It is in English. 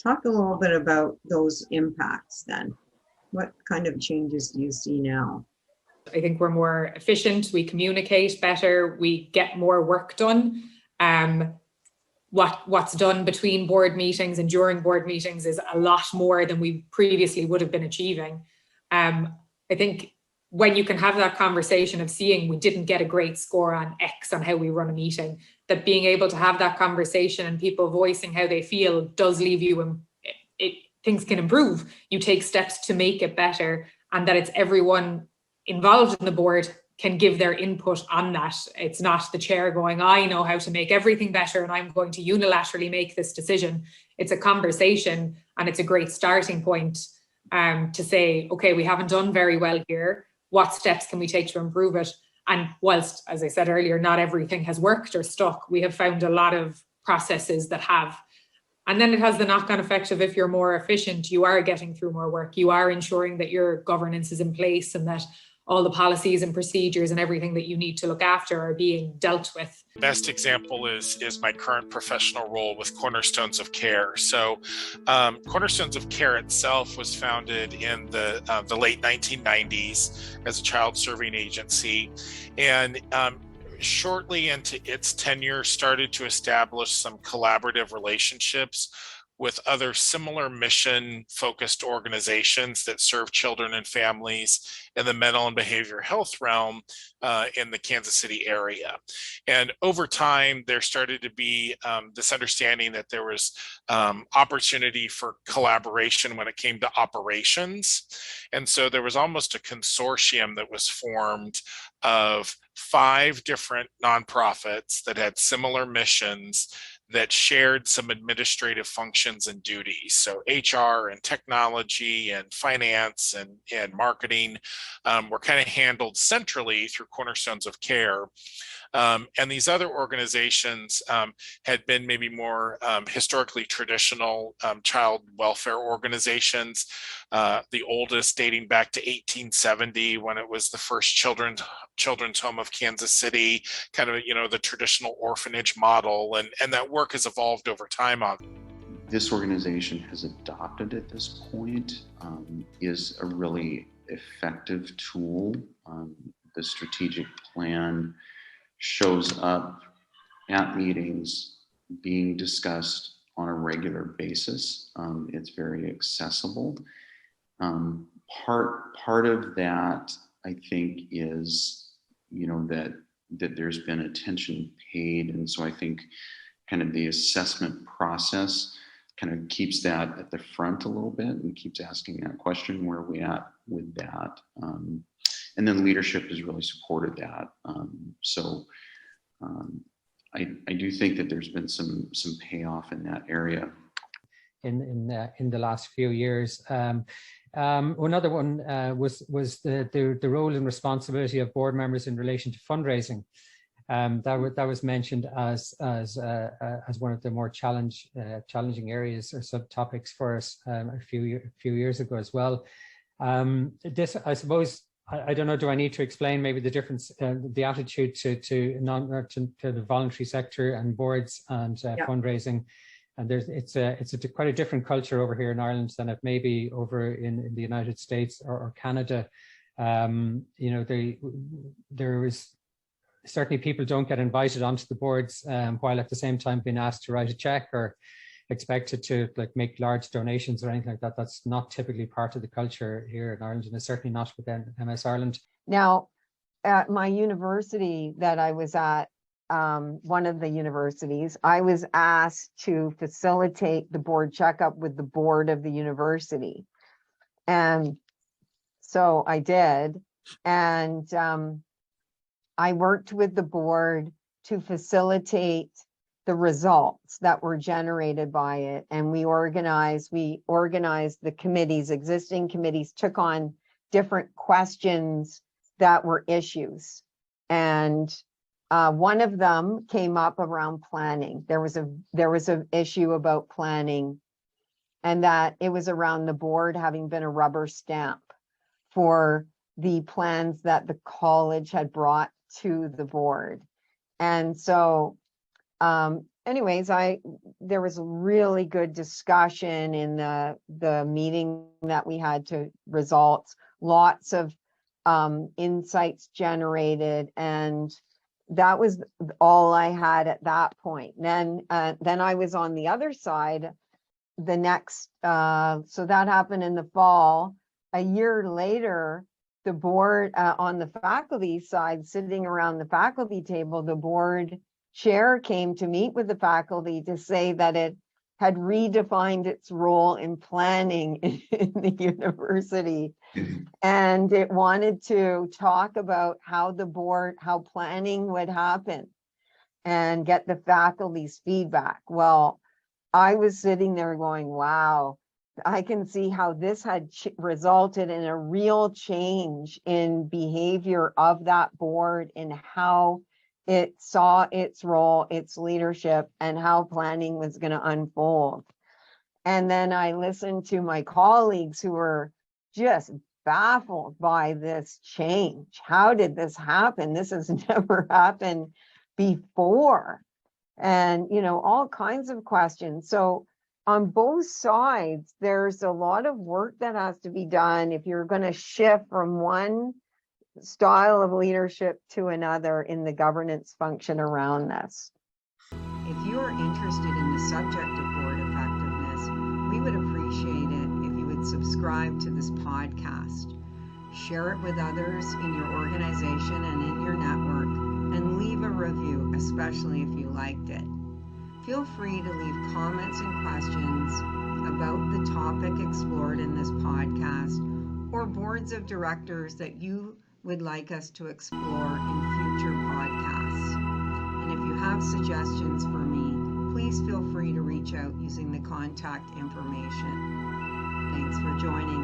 Talk a little bit about those impacts then. What kind of changes do you see now? I think we're more efficient, we communicate better, we get more work done. What's done between board meetings and during board meetings is a lot more than we previously would have been achieving. I think when you can have that conversation of seeing we didn't get a great score on X on how we run a meeting, that being able to have that conversation and people voicing how they feel does leave you and things can improve. You take steps to make it better, and that it's everyone involved in the board can give their input on that. It's not the chair going, I know how to make everything better and I'm going to unilaterally make this decision. It's a conversation, and it's a great starting point to say, okay, we haven't done very well here. What steps can we take to improve it? And whilst, as I said earlier, not everything has worked or stuck, we have found a lot of processes that have. And then it has the knock-on effect of, if you're more efficient, you are getting through more work. You are ensuring that your governance is in place and that all the policies and procedures and everything that you need to look after are being dealt with. The best example is my current professional role with Cornerstones of Care. So Cornerstones of Care itself was founded in the late 1990s as a child serving agency, and shortly into its tenure started to establish some collaborative relationships with other similar mission-focused organizations that serve children and families in the mental and behavioral health realm in the Kansas City area. And over time, there started to be this understanding that there was opportunity for collaboration when it came to operations. And so there was almost a consortium that was formed of 5 different nonprofits that had similar missions that shared some administrative functions and duties. So HR and technology and finance and marketing were kind of handled centrally through Cornerstones of Care. And these other organizations had been maybe more historically traditional child welfare organizations, the oldest dating back to 1870 when it was the first children's home of Kansas City, kind of, the traditional orphanage model. And that work has evolved over time on. This organization has adopted at this point is a really effective tool. The strategic plan shows up at meetings being discussed on a regular basis. It's very accessible. Part of that, I think, is, that there's been attention paid. And so I think kind of the assessment process kind of keeps that at the front a little bit and keeps asking that question, where are we at with that? And then leadership has really supported that. I do think that there's been some payoff in that area. In the last few years. Another one was the role and responsibility of board members in relation to fundraising. That was mentioned as one of the more challenging areas or subtopics for us a few years ago as well. This, I suppose, I don't know, do I need to explain maybe the difference, the attitude to the voluntary sector and boards and fundraising? And it's quite a different culture over here in Ireland than it may be over in the United States or Canada. There is certainly people don't get invited onto the boards while at the same time being asked to write a check or expected to make large donations or anything like that. That's not typically part of the culture here in Ireland, and it's certainly not within MS Ireland. Now, at my university that I was at, one of the universities, I was asked to facilitate the board checkup with the board of the university. And so I did. And I worked with the board to facilitate the results that were generated by it. And we organized the committees, existing committees took on different questions that were issues. And one of them came up around planning. There was an issue about planning, and that it was around the board having been a rubber stamp for the plans that the college had brought to the board. And so anyways, there was really good discussion in the meeting that we had to results, lots of insights generated, and that was all I had at that point. Then I was on the other side the next, so that happened in the fall. A year later, the board on the faculty side, sitting around the faculty table, the board chair came to meet with the faculty to say that it had redefined its role in planning in the university. And it wanted to talk about how planning would happen and get the faculty's feedback. Well, I was sitting there going, wow, I can see how this had resulted in a real change in behavior of that board, in how it saw its role, its leadership, and how planning was going to unfold. And then I listened to my colleagues who were just baffled by this change. How did this happen? This has never happened before. And, you know, all kinds of questions. So on both sides, there's a lot of work that has to be done if you're going to shift from one style of leadership to another in the governance function around this. If you are interested in the subject of board effectiveness, we would appreciate it if you would subscribe to this podcast, share it with others in your organization and in your network, and leave a review, especially if you liked it. Feel free to leave comments and questions about the topic explored in this podcast, or boards of directors that you would like us to explore in future podcasts. And if you have suggestions for me, please feel free to reach out using the contact information. Thanks for joining